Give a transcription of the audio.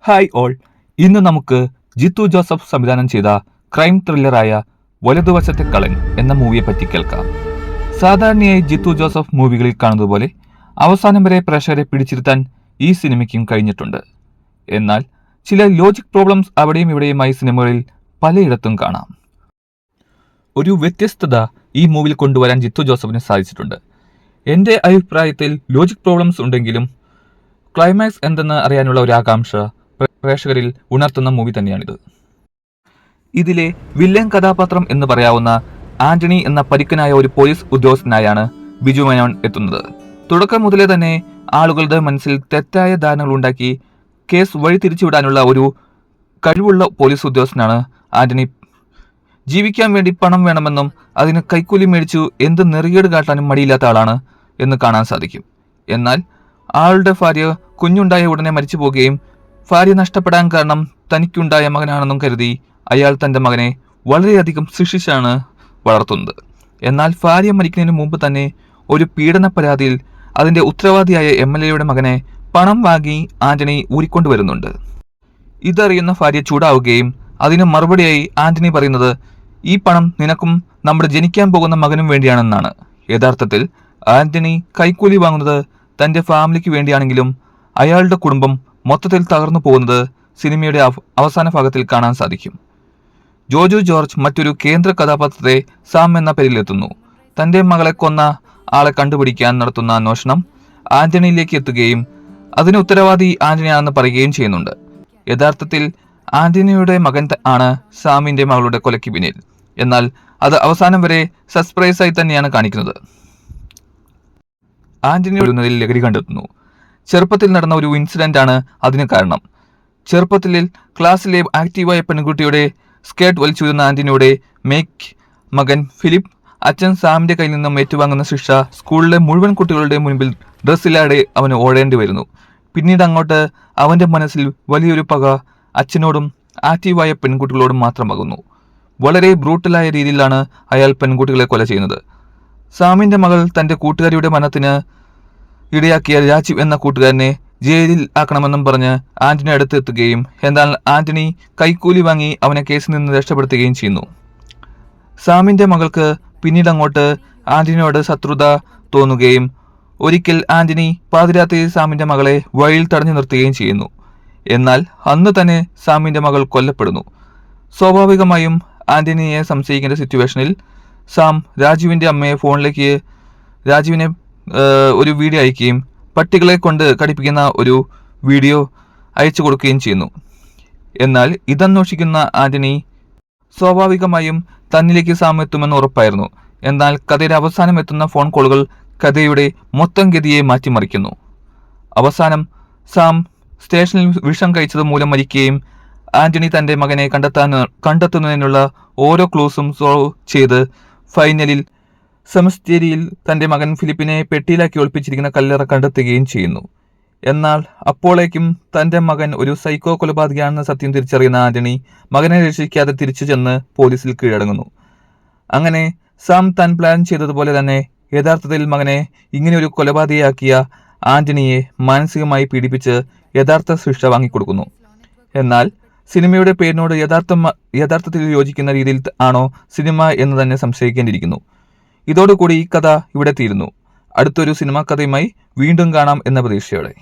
Hi all. ഇന്ന് നമുക്ക് Jithu Joseph സംവിധാനം ചെയ്ത ക്രൈം ത്രില്ലറായ വലതുവശത്തെ കള്ളൻ എന്ന മൂവിയെ പറ്റി കേൾക്കാം. സാധാരണയായി ജിത്തു ജോസഫ് മൂവികളിൽ കാണുന്നതുപോലെ അവസാനം വരെ പ്രേക്ഷകരെ പിടിച്ചിരുത്താൻ ഈ സിനിമയ്ക്കും കഴിഞ്ഞിട്ടുണ്ട്. എന്നാൽ ചില ലോജിക് പ്രോബ്ലംസ് അവിടെയും ഇവിടെയുമായി സിനിമകളിൽ പലയിടത്തും കാണാം. ഒരു വ്യത്യസ്തത ഈ മൂവിൽ കൊണ്ടുവരാൻ ജിത്തു ജോസഫിന് സാധിച്ചിട്ടുണ്ട്. എൻ്റെ അഭിപ്രായത്തിൽ ലോജിക് പ്രോബ്ലംസ് ഉണ്ടെങ്കിലും ക്ലൈമാക്സ് എന്തെന്ന് അറിയാനുള്ള ഒരു ആകാംക്ഷ പ്രേക്ഷകരിൽ ഉണർത്തുന്ന മൂവി തന്നെയാണിത്. ഇതിലെ വില്ലൻ കഥാപാത്രം എന്ന് പറയാവുന്ന ആന്റണി എന്ന പരിക്കനായ ഒരു പോലീസ് ഉദ്യോഗസ്ഥനായാണ് ബിജു മേനോൻ എത്തുന്നത്. തുടക്കം മുതലേ തന്നെ ആളുകളുടെ മനസ്സിൽ തെറ്റായ ധാരണകൾ ഉണ്ടാക്കി കേസ് വഴി തിരിച്ചുവിടാനുള്ള ഒരു കഴിവുള്ള പോലീസ് ഉദ്യോഗസ്ഥനാണ് ആന്റണി. ജീവിക്കാൻ വേണ്ടി പണം വേണമെന്നും അതിന് കൈക്കൂലി മേടിച്ചു എന്ത് നെറികേട് കാട്ടാനും മടിയില്ലാത്ത ആളാണ് എന്ന് കാണാൻ സാധിക്കും. എന്നാൽ ആളുടെ ഭാര്യ കുഞ്ഞുണ്ടായ ഉടനെ മരിച്ചു പോവുകയും ഭാര്യ നഷ്ടപ്പെടാൻ കാരണം തനിക്കുണ്ടായ മകനാണെന്നും കരുതി അയാൾ തൻ്റെ മകനെ വളരെയധികം ശിക്ഷിച്ചാണ് വളർത്തുന്നത്. എന്നാൽ ഭാര്യ മരിക്കുന്നതിന് മുമ്പ് തന്നെ ഒരു പീഡന പരാതിയിൽ അതിൻ്റെ ഉത്തരവാദിയായ MLAയുടെ മകനെ പണം വാങ്ങി ആന്റണി ഊരിക്കൊണ്ടുവരുന്നുണ്ട്. ഇതറിയുന്ന ഭാര്യ ചൂടാവുകയും അതിന് മറുപടിയായി ആന്റണി പറയുന്നത് ഈ പണം നിനക്കും നമ്മുടെ ജനിക്കാൻ പോകുന്ന മകനും വേണ്ടിയാണെന്നാണ്. യഥാർത്ഥത്തിൽ ആന്റണി കൈക്കൂലി വാങ്ങുന്നത് തൻ്റെ ഫാമിലിക്ക് വേണ്ടിയാണെങ്കിലും അയാളുടെ കുടുംബം മൊത്തത്തിൽ തകർന്നു പോകുന്നത് സിനിമയുടെ അവസാന ഭാഗത്തിൽ കാണാൻ സാധിക്കും. ജോജു ജോർജ് മറ്റൊരു കേന്ദ്ര കഥാപാത്രത്തെ സാം എന്ന പേരിലെത്തുന്നു. തൻ്റെ മകളെ കൊന്ന ആളെ കണ്ടുപിടിക്കാൻ നടത്തുന്ന അന്വേഷണം ആന്റണിയിലേക്ക് എത്തുകയും അതിന് ഉത്തരവാദി ആന്റണിയാണെന്ന് പറയുകയും ചെയ്യുന്നുണ്ട്. യഥാർത്ഥത്തിൽ ആന്റണിയുടെ മകൻ ആണ് സാമിന്റെ മകളുടെ കൊലയ്ക്ക് പിന്നിൽ. എന്നാൽ അത് അവസാനം വരെ സർപ്രൈസായി തന്നെയാണ് കാണിക്കുന്നത്. ആന്റണി ലഹരി കണ്ടെത്തുന്നു. ചെറുപ്പത്തിൽ നടന്ന ഒരു ഇൻസിഡന്റ് ആണ് അതിന് കാരണം. ചെറുപ്പത്തിൽ ക്ലാസ്സിലെ ആക്റ്റീവായ പെൺകുട്ടിയുടെ സ്കേർട്ട് വലിച്ചുവരുന്ന ആന്റണിയുടെ മകൻ ഫിലിപ്പ് അച്ഛൻ സാമിന്റെ കയ്യിൽ നിന്നും ഏറ്റുവാങ്ങുന്ന ശിക്ഷ സ്കൂളിലെ മുഴുവൻ കുട്ടികളുടെ മുൻപിൽ ഡ്രസ്സിലാടെ അവന് ഓടേണ്ടി വരുന്നു. പിന്നീട് അങ്ങോട്ട് അവന്റെ മനസ്സിൽ വലിയൊരു പക അച്ഛനോടും ആക്റ്റീവായ പെൺകുട്ടികളോടും മാത്രമാകുന്നു. വളരെ ബ്രൂട്ടലായ രീതിയിലാണ് അയാൾ പെൺകുട്ടികളെ കൊല ചെയ്യുന്നത്. സാമിന്റെ മകൾ തന്റെ കൂട്ടുകാരിയുടെ മരണത്തിന് ഇടയാക്കിയ രാജീവ് എന്ന കൂട്ടുകാരനെ ജയിലിൽ ആക്കണമെന്നും പറഞ്ഞ് ആന്റണി അടുത്തെത്തുകയും എന്നാൽ ആന്റണി കൈക്കൂലി വാങ്ങി അവനെ കേസിൽ നിന്ന് രക്ഷപ്പെടുത്തുകയും ചെയ്യുന്നു. സാമിന്റെ മകൾക്ക് പിന്നീട് അങ്ങോട്ട് ആന്റണിയോട് ശത്രുത തോന്നുകയും ഒരിക്കൽ ആന്റണി പാതിരാത്രി സാമിന്റെ മകളെ വഴിയിൽ തടഞ്ഞു നിർത്തുകയും ചെയ്യുന്നു. എന്നാൽ അന്ന് തന്നെ സാമിന്റെ മകൾ കൊല്ലപ്പെടുന്നു. സ്വാഭാവികമായും ആന്റണിയെ സംശയിക്കേണ്ട സിറ്റുവേഷനിൽ സാം രാജീവിന്റെ അമ്മയെ ഫോണിലേക്ക് രാജീവിനെ ഒരു വീഡിയോ അയക്കുകയും പട്ടികളെ കൊണ്ട് കടിപ്പിക്കുന്ന ഒരു വീഡിയോ അയച്ചു കൊടുക്കുകയും ചെയ്യുന്നു. എന്നാൽ ഇതന്വേഷിക്കുന്ന ആന്റണി സ്വാഭാവികമായും തന്നിലേക്ക് സാം എത്തുമെന്ന് ഉറപ്പായിരുന്നു. എന്നാൽ കഥയുടെ അവസാനം എത്തുന്ന ഫോൺ കോളുകൾ കഥയുടെ മൊത്തം ഗതിയെ മാറ്റിമറിക്കുന്നു. അവസാനം സാം സ്റ്റേഷനിൽ വിഷം കഴിച്ചത് മൂലം മരിക്കുകയും ആന്റണി തൻ്റെ മകനെ കണ്ടെത്തുന്നതിനുള്ള ഓരോ ക്ലൂസും സോൾവ് ചെയ്ത് ഫൈനലിൽ സെമസ്റ്റേരിയിൽ തൻ്റെ മകൻ ഫിലിപ്പിനെ പെട്ടിയിലാക്കി ഒളിപ്പിച്ചിരിക്കുന്ന കല്ലറ കണ്ടെത്തുകയും ചെയ്യുന്നു. എന്നാൽ അപ്പോഴേക്കും തൻ്റെ മകൻ ഒരു സൈക്കോ കൊലപാതകയാണെന്ന സത്യം തിരിച്ചറിയുന്ന ആന്റണി മകനെ രക്ഷിക്കാതെ തിരിച്ചു ചെന്ന് പോലീസിൽ കീഴടങ്ങുന്നു. അങ്ങനെ സാം താൻ പ്ലാൻ ചെയ്തതുപോലെ തന്നെ യഥാർത്ഥത്തിൽ മകനെ ഇങ്ങനെ ഒരു കൊലപാതകയാക്കിയ ആന്റണിയെ മാനസികമായി പീഡിപ്പിച്ച് യഥാർത്ഥ ശിക്ഷ വാങ്ങിക്കൊടുക്കുന്നു. എന്നാൽ സിനിമയുടെ പേരിനോട് യഥാർത്ഥത്തിൽ യോജിക്കുന്ന രീതിയിൽ ആണോ സിനിമ എന്ന് തന്നെ സംശയിക്കേണ്ടിയിരിക്കുന്നു. ഇതോടുകൂടി ഈ കഥ ഇവിടെ തീരുന്നു. അടുത്തൊരു സിനിമാ കഥയുമായി വീണ്ടും കാണാം എന്ന പ്രതീക്ഷയോടെ.